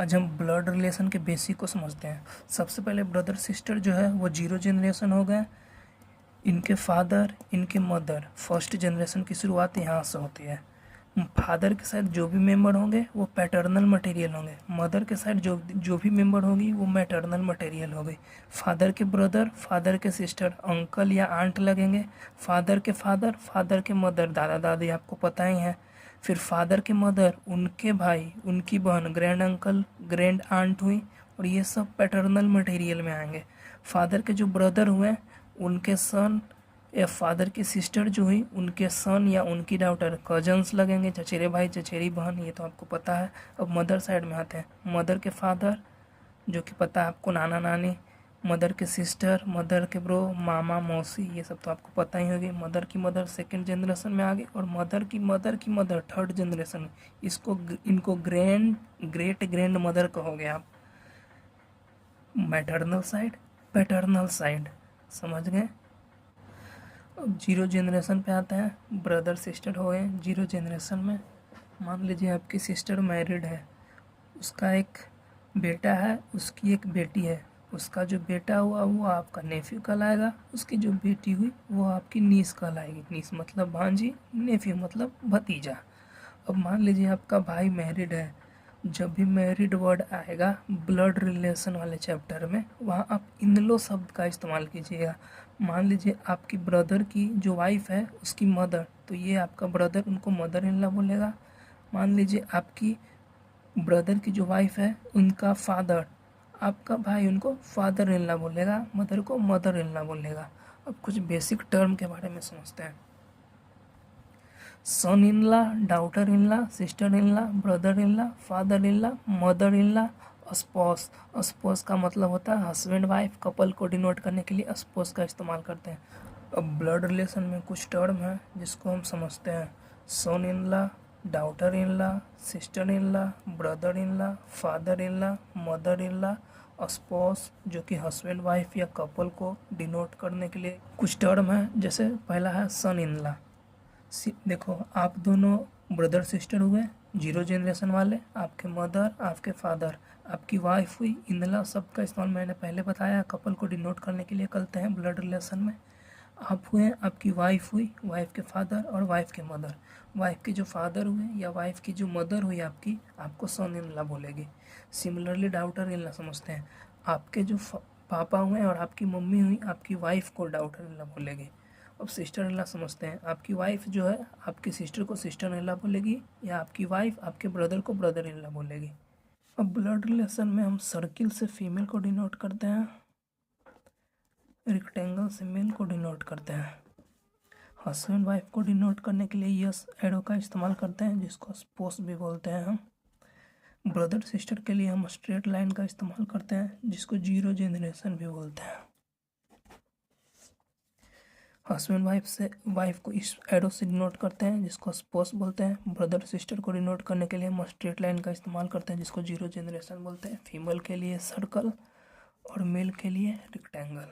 आज हम blood relation के बेसिक को समझते हैं। सबसे पहले ब्रदर सिस्टर जो है वो 0 जनरेशन हो गए। इनके फादर, इनके मदर, फर्स्ट जनरेशन की शुरुआत यहाँ से होती है। फादर के साइड जो भी मेंबर होंगे वो पैटर्नल मटेरियल होंगे। मदर के साइड जो जो भी मेंबर होगी वो मैटरनल मटेरियल होगी। फादर के ब्रदर, फादर के सिस्टर अंकल या आंट लगेंगे। फादर के फादर, फादर के मदर दादा दादी आपको पता ही है। फिर फादर के मदर, उनके भाई, उनकी बहन, ग्रैंड अंकल, ग्रैंड आंट हुई, और ये सब पैटर्नल मटेरियल में आएंगे। फादर के जो ब्रदर हुए उनके सन, या फादर की सिस्टर जो हुई उनके सन या उनकी डॉटर कजन्स लगेंगे, चचेरे भाई चचेरी बहन, ये तो आपको पता है। अब मदर साइड में आते हैं। मदर के फादर जो कि पता है आपको, नाना नानी। मदर के सिस्टर, मदर के ब्रो, मामा मौसी, ये सब तो आपको पता ही होगी। मदर की मदर सेकंड जनरेशन में आ गई, और मदर की मदर की मदर थर्ड जनरेशन। इनको ग्रेट ग्रैंड मदर कहोगे आप। मैटरनल साइड, पैटर्नल साइड, समझ गए। अब 0 जनरेशन पे आते हैं। ब्रदर सिस्टर हो गए 0 जनरेशन में। मान लीजिए आपकी सिस्टर मैरिड है, उसका एक बेटा है, उसकी एक बेटी है। उसका जो बेटा हुआ वो आपका नेफ्यू कहलाएगा, उसकी जो बेटी हुई वो आपकी नीस कहलाएगी। नीस मतलब भांजी, नेफ्यू मतलब भतीजा। अब मान लीजिए आपका भाई मैरिड है। जब भी मैरिड वर्ड आएगा ब्लड रिलेशन वाले चैप्टर में, वहाँ आप इन-लॉ शब्द का इस्तेमाल कीजिएगा। मान लीजिए आपकी ब्रदर की जो वाइफ है उसकी मदर, तो ये आपका ब्रदर उनको मदर इन लॉ बोलेगा। मान लीजिए आपकी ब्रदर की जो वाइफ है उनका फादर, आपका भाई उनको फादर इन लॉ बोलेगा, मदर को मदर इन लॉ बोलेगा। अब कुछ बेसिक टर्म के बारे में समझते हैं। Son in law, daughter in law, sister in law, brother in law, father in law, mother in law, spouse. Spouse का मतलब होता है हस्बैंड वाइफ। कपल को डिनोट करने के लिए स्पॉस का इस्तेमाल करते हैं। अब ब्लड रिलेशन में कुछ टर्म है जिसको हम समझते हैं। Son in law, daughter in law, sister in law, brother in law, father in law, mother in law, spouse जो कि हस्बैंड वाइफ या कपल को डिनोट करने के लिए कुछ टर्म है। जैसे पहला है सन इन लॉ। देखो, आप दोनों ब्रदर सिस्टर हुए 0 जनरेशन वाले, आपके मदर, आपके फादर, आपकी वाइफ हुई। इन लॉ शब्द का इस्तेमाल मैंने पहले बताया, कपल को डिनोट करने के लिए करते हैं ब्लड रिलेशन में। आप हुए, आपकी वाइफ हुई, वाइफ के फादर और वाइफ के मदर। वाइफ के जो फादर हुए या वाइफ की जो मदर हुई आपकी, आपको सन इन लॉ बोलेगी। सिमिलरली डॉटर इन लॉ समझते हैं। आपके जो पापा हुए और आपकी मम्मी हुई, आपकी वाइफ को डॉटर इन लॉ बोलेगी। अब सिस्टर इन लॉ समझते हैं। आपकी वाइफ जो है आपकी सिस्टर को सिस्टर इन लॉ बोलेगी, या आपकी वाइफ आपके ब्रदर को ब्रदर इन लॉ बोलेगी। अब ब्लड रिलेशन में हम सर्किल से फीमेल को डिनोट करते हैं, रेक्टेंगल से मेल को डिनोट करते हैं। हस्बैंड वाइफ को डिनोट करने के लिए यस एरो का इस्तेमाल करते हैं, जिसको स्पोस भी बोलते हैं हम। ब्रदर सिस्टर के लिए हम स्ट्रेट लाइन का इस्तेमाल करते हैं, जिसको 0 जनरेशन भी बोलते हैं। हस्बैंड वाइफ को इस एरो से डिनोट करते हैं, जिसको स्पोस बोलते हैं। ब्रदर सिस्टर को डिनोट करने के लिए हम स्ट्रेट लाइन का इस्तेमाल करते हैं, जिसको 0 जनरेशन बोलते हैं। फीमेल के लिए सर्कल और मेल के लिए रेक्टेंगल।